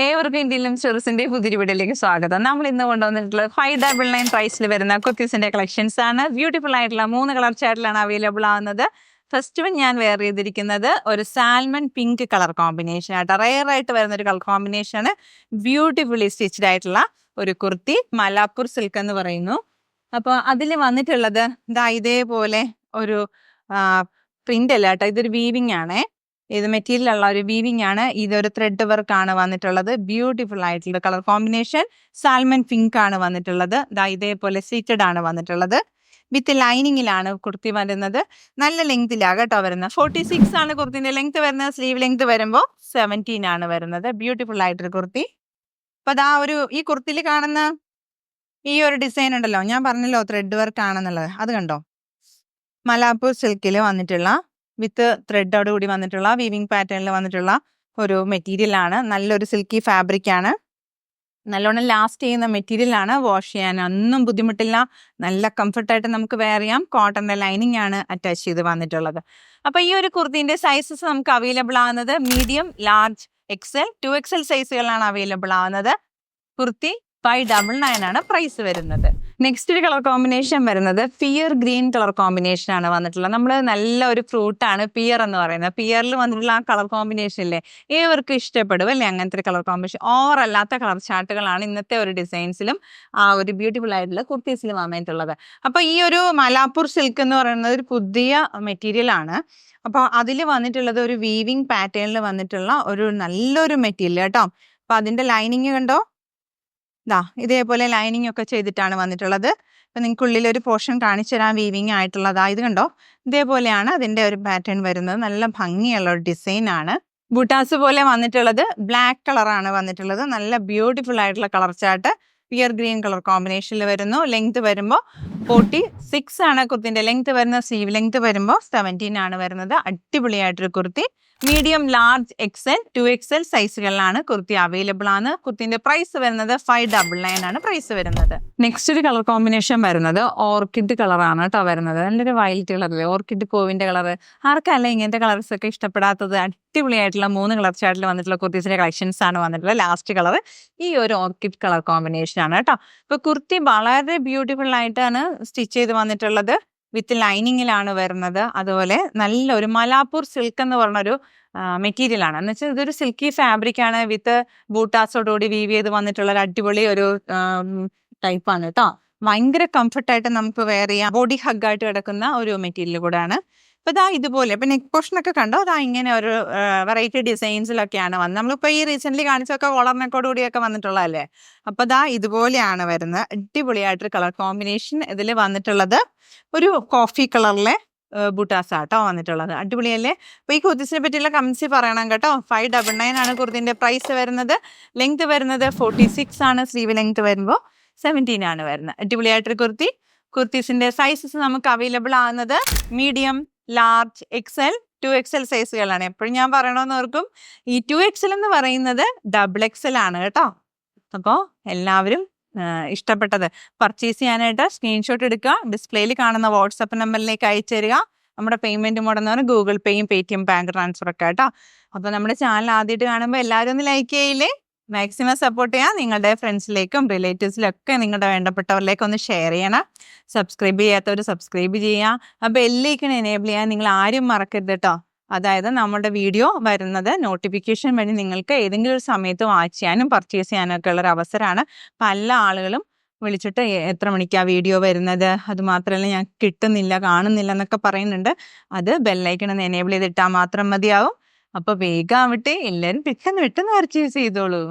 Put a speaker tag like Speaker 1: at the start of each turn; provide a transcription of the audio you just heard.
Speaker 1: ഏവർക്കും ഇന്ത്യയിലും സ്റ്റോറിന്റെ പുതിയ വീഡിയോയിലേക്ക് സ്വാഗതം. നമ്മൾ ഇന്ന് കൊണ്ടുവന്നിട്ടുള്ളത് 599 പ്രൈസിൽ വരുന്ന കുർത്തീസിന്റെ കളക്ഷൻസ് ആണ്. ബ്യൂട്ടിഫുൾ ആയിട്ടുള്ള 3 കളർ ചാർട്ടിലാണ് അവൈലബിൾ ആവുന്നത്. ഫസ്റ്റ് വൺ ഞാൻ വെയർ ചെയ്തിരിക്കുന്നത് ഒരു സാൽമൺ പിങ്ക് കളർ കോമ്പിനേഷൻ ആയിട്ട്, റെയർ ആയിട്ട് വരുന്ന ഒരു കളർ കോമ്പിനേഷൻ ആണ്. ബ്യൂട്ടിഫുള്ളി സ്റ്റിച്ച്ഡ് ആയിട്ടുള്ള ഒരു കുർത്തി, മലാപ്പൂർ സിൽക്ക് എന്ന് പറയുന്നു. അപ്പോൾ അതിൽ വന്നിട്ടുള്ളത് ഇതേപോലെ ഒരു പ്രിന്റ് അല്ല കേട്ടോ, ഇതൊരു വീവിങ് ആണേ. ഇത് മെറ്റീരിയൽ ഉള്ള ഒരു വീവിംഗ് ആണ്. ഇതൊരു ത്രെഡ് വർക്ക് ആണ് വന്നിട്ടുള്ളത്. ബ്യൂട്ടിഫുൾ ആയിട്ടുള്ള കളർ കോമ്പിനേഷൻ. സാൽമൺ പിങ്ക് ആണ് വന്നിട്ടുള്ളത്. ഇതേപോലെ സീറ്റഡ് ആണ് വന്നിട്ടുള്ളത്. വിത്ത് ലൈനിങ്ങിലാണ് കുർത്തി വരുന്നത്. നല്ല ലെങ്തിലാണ് കേട്ടോ വരുന്നത്. 46 ആണ് കുർത്തിന്റെ ലെങ്ത് വരുന്നത്. സ്ലീവ് ലെങ്ത് വരുമ്പോൾ 17 ആണ് വരുന്നത്. ബ്യൂട്ടിഫുൾ ആയിട്ടൊരു കുർത്തി. അപ്പൊ ഈ കുർത്തിയിൽ കാണുന്ന ഈ ഒരു ഡിസൈൻ ഉണ്ടല്ലോ, ഞാൻ പറഞ്ഞല്ലോ ത്രെഡ് വർക്ക് ആണെന്നുള്ളത്, അത് കണ്ടോ, മലാപ്പൂർ സിൽക്കിൽ വന്നിട്ടുള്ള വിത്ത് ത്രെഡോട് കൂടി വന്നിട്ടുള്ള വീവിംഗ് പാറ്റേണിൽ വന്നിട്ടുള്ള ഒരു മെറ്റീരിയൽ ആണ്. നല്ലൊരു സിൽക്കി ഫാബ്രിക് ആണ്. നല്ലോണം ലാസ്റ്റ് ചെയ്യുന്ന മെറ്റീരിയൽ ആണ്. വാഷ് ചെയ്യാൻ ഒന്നും ബുദ്ധിമുട്ടില്ല. നല്ല കംഫർട്ടായിട്ട് നമുക്ക് വെയർ ചെയ്യാം. കോട്ടന്റെ ലൈനിങ് ആണ് അറ്റാച്ച് ചെയ്ത് വന്നിട്ടുള്ളത്. അപ്പൊ ഈ ഒരു കുർത്തിന്റെ സൈസസ് നമുക്ക് അവൈലബിൾ ആവുന്നത് മീഡിയം, ലാർജ്, എക്സൽ, 2XL സൈസുകളാണ് അവൈലബിൾ ആവുന്നത്. കുർത്തി 599 ആണ് പ്രൈസ് വരുന്നത്. നെക്സ്റ്റ് ഒരു കളർ കോമ്പിനേഷൻ വരുന്നത് പിയർ ഗ്രീൻ കളർ കോമ്പിനേഷൻ ആണ് വന്നിട്ടുള്ളത്. നമ്മൾ നല്ല ഒരു ഫ്രൂട്ടാണ് പിയർ എന്ന് പറയുന്നത്. പിയറിൽ വന്നിട്ടുള്ള ആ കളർ കോമ്പിനേഷൻ ഇല്ലേ, ഏവർക്കും ഇഷ്ടപ്പെടും അല്ലേ? അങ്ങനത്തെ ഒരു കളർ കോമ്പിനേഷൻ. ഓവർ അല്ലാത്ത കളർ ചാർട്ടുകളാണ് ഇന്നത്തെ ഒരു ഡിസൈൻസിലും ആ ഒരു ബ്യൂട്ടിഫുൾ ആയിട്ടുള്ള കുർത്തീസിലും വന്നിട്ടുള്ളത്. അപ്പൊ ഈ ഒരു മലാപ്പൂർ സിൽക്ക് എന്ന് പറയുന്നത് ഒരു പുതിയ മെറ്റീരിയൽ ആണ്. അപ്പൊ അതിൽ വന്നിട്ടുള്ളത് ഒരു വീവിംഗ് പാറ്റേണിൽ വന്നിട്ടുള്ള ഒരു നല്ലൊരു മെറ്റീരിയൽ കേട്ടോ. അപ്പൊ അതിന്റെ ലൈനിങ് കണ്ടോ, ഇതേപോലെ ലൈനിങ് ഒക്കെ ചെയ്തിട്ടാണ് വന്നിട്ടുള്ളത്. അപ്പൊ നിങ്ങൾക്ക് ഉള്ളിൽ ഒരു പോർഷൻ കാണിച്ചു തരാൻ വീവിങ് ആയിട്ടുള്ളതാ. ഇത് കണ്ടോ, ഇതേപോലെയാണ് അതിന്റെ ഒരു പാറ്റേൺ വരുന്നത്. നല്ല ഭംഗിയുള്ള ഒരു ഡിസൈൻ ആണ്. ബൂട്ടാസ് പോലെ വന്നിട്ടുള്ളത് ബ്ലാക്ക് കളറാണ് വന്നിട്ടുള്ളത്. നല്ല ബ്യൂട്ടിഫുൾ ആയിട്ടുള്ള colour chart. Pear green colour കോമ്പിനേഷനിൽ വരുന്നു. ലെങ്ത് വരുമ്പോൾ 46 ആണ് കുർത്തിന്റെ ലെങ്ത് വരുന്നത്. സ്ലീവ് ലെങ്ത് വരുമ്പോൾ 17 ആണ് വരുന്നത്. അടിപൊളിയായിട്ടൊരു kurti. Medium, large, XL, 2XL സൈസുകളിലാണ് കുർത്തി അവൈലബിൾ ആണ്. കുർത്തിന്റെ പ്രൈസ് വരുന്നത് 599 ആണ് പ്രൈസ് വരുന്നത്. നെക്സ്റ്റ് ഒരു കളർ കോമ്പിനേഷൻ വരുന്നത് ഓർക്കിഡ് കളറാണ് കേട്ടോ വരുന്നത്. നല്ലൊരു വയലറ്റ് കളർ, ഓർക്കിഡ് പൂവിന്റെ കളർ. ആർക്കല്ല ഇങ്ങനത്തെ കളേഴ്സ് ഒക്കെ ഇഷ്ടപ്പെടാത്തത്? അടിപൊളിയായിട്ടുള്ള 3 കളർ ചാർട്ടിൽ വന്നിട്ടുള്ള കുർത്തീസിന്റെ കളക്ഷൻസ് ആണ് വന്നിട്ടുള്ളത്. ലാസ്റ്റ് കളർ ഈ ഒരു ഓർക്കിഡ് കളർ കോമ്പിനേഷൻ ആണ് കേട്ടോ. ഇപ്പൊ കുർത്തി വളരെ ബ്യൂട്ടിഫുൾ ആയിട്ടാണ് സ്റ്റിച്ച് ചെയ്ത് വന്നിട്ടുള്ളത്. വിത്ത് ലൈനിങ്ങിലാണ് വരുന്നത്. അതുപോലെ നല്ലൊരു മലാപ്പൂർ സിൽക്ക് എന്ന് പറഞ്ഞൊരു മെറ്റീരിയൽ ആണ്. എന്ന് വെച്ചാൽ ഇതൊരു സിൽക്കി ഫാബ്രിക് ആണ്. വിത്ത് ബൂട്ടാസോടുകൂടി വീവ് ചെയ്ത് വന്നിട്ടുള്ള ഒരു അടിപൊളി ഒരു ടൈപ്പാണ് കേട്ടോ. ഭയങ്കര കംഫർട്ടായിട്ട് നമുക്ക് വെയർ ചെയ്യാം. ബോഡി ഹഗ്ഗായിട്ട് കിടക്കുന്ന ഒരു മെറ്റീരിയൽ കൂടെയാണ്. അപ്പൊ ഇതുപോലെ ഇപ്പൊ നെക്ക് പോർഷൻ ഒക്കെ കണ്ടോ, ഇങ്ങനെ ഒരു വെറൈറ്റി ഡിസൈൻസിലൊക്കെയാണ് വന്നത്. നമ്മളിപ്പോ ഈ റീസെന്റ് കാണിച്ചൊക്കെ കോളർ നെക്കോട് കൂടിയൊക്കെ വന്നിട്ടുള്ളതല്ലേ. അപ്പൊ ഇതുപോലെയാണ് വരുന്നത്. അടിപൊളിയായിട്ടൊരു കളർ കോമ്പിനേഷൻ. ഇതിൽ വന്നിട്ടുള്ളത് ഒരു കോഫി കളറിലെ ബൂട്ടാസ് ആട്ടോ വന്നിട്ടുള്ളത്. അടിപൊളിയല്ലേ? അപ്പൊ ഈ കുർത്തീസിനെ പറ്റിയുള്ള കമന്റ്സ് പറയണം കേട്ടോ. 599 ആണ് കുർത്തിന്റെ പ്രൈസ് വരുന്നത്. ലെങ്ത് വരുന്നത് 46 ആണ്. സ്ലീവ് ലെങ്ത് വരുമ്പോൾ 17 ആണ് വരുന്നത്. അടിപൊളിയായിട്ടൊരു കുർത്തി. കുർത്തീസിന്റെ സൈസസ് നമുക്ക് അവൈലബിൾ ആകുന്നത് മീഡിയം, ലാർജ്, എക്സൽ, 2XL സൈസുകളാണ്. എപ്പോഴും ഞാൻ പറയണമെന്നോർക്കും, ഈ 2XL എന്ന് പറയുന്നത് XXL ആണ് കേട്ടോ. അപ്പോൾ എല്ലാവരും ഇഷ്ടപ്പെട്ടത് പർച്ചേസ് ചെയ്യാനായിട്ട് സ്ക്രീൻഷോട്ട് എടുക്കുക. ഡിസ്പ്ലേയിൽ കാണുന്ന വാട്സപ്പ് നമ്പറിലേക്ക് അയച്ചു തരിക. നമ്മുടെ പേയ്മെന്റ് മോഡ് എന്ന് പറഞ്ഞാൽ ഗൂഗിൾ പേയും പേടിഎം ബാങ്ക് ട്രാൻസ്ഫർ ഒക്കെ കേട്ടോ. അപ്പോൾ നമ്മുടെ ചാനൽ ആദ്യമായിട്ട് കാണുമ്പോൾ എല്ലാവരും ഒന്ന് ലൈക്ക് ചെയ്യില്ലേ? മാക്സിമം സപ്പോർട്ട് ചെയ്യാം. നിങ്ങളുടെ ഫ്രണ്ട്സിലേക്കും റിലേറ്റീവ്സിലും ഒക്കെ നിങ്ങളുടെ വേണ്ടപ്പെട്ടവരിലേക്കും ഒന്ന് ഷെയർ ചെയ്യണം. സബ്സ്ക്രൈബ് ചെയ്യാത്തവർ സബ്സ്ക്രൈബ് ചെയ്യുക. ആ ബെല്ലൈക്കൺ എനേബിൾ ചെയ്യാൻ നിങ്ങൾ ആരും മറക്കരുത് കേട്ടോ. അതായത് നമ്മുടെ വീഡിയോ വരുന്നത് നോട്ടിഫിക്കേഷൻ വഴി നിങ്ങൾക്ക് ഏതെങ്കിലും ഒരു സമയത്ത് വാച്ച് ചെയ്യാനും പർച്ചേസ് ചെയ്യാനൊക്കെ ഉള്ളൊരു അവസരമാണ്. പല ആളുകളും വിളിച്ചിട്ട് എത്ര മണിക്കാണ് വീഡിയോ വരുന്നത്, അതുമാത്രമല്ല ഞാൻ കിട്ടുന്നില്ല, കാണുന്നില്ല എന്നൊക്കെ പറയുന്നുണ്ട്. അത് ബെല്ലൈക്കൺ ഒന്ന് എനേബിൾ ചെയ്തിട്ടാൽ മാത്രം മതിയാവും. അപ്പോൾ വേഗം ആവട്ടെ, എല്ലാവരും പെട്ടെന്ന് പർച്ചേസ് ചെയ്തോളൂ.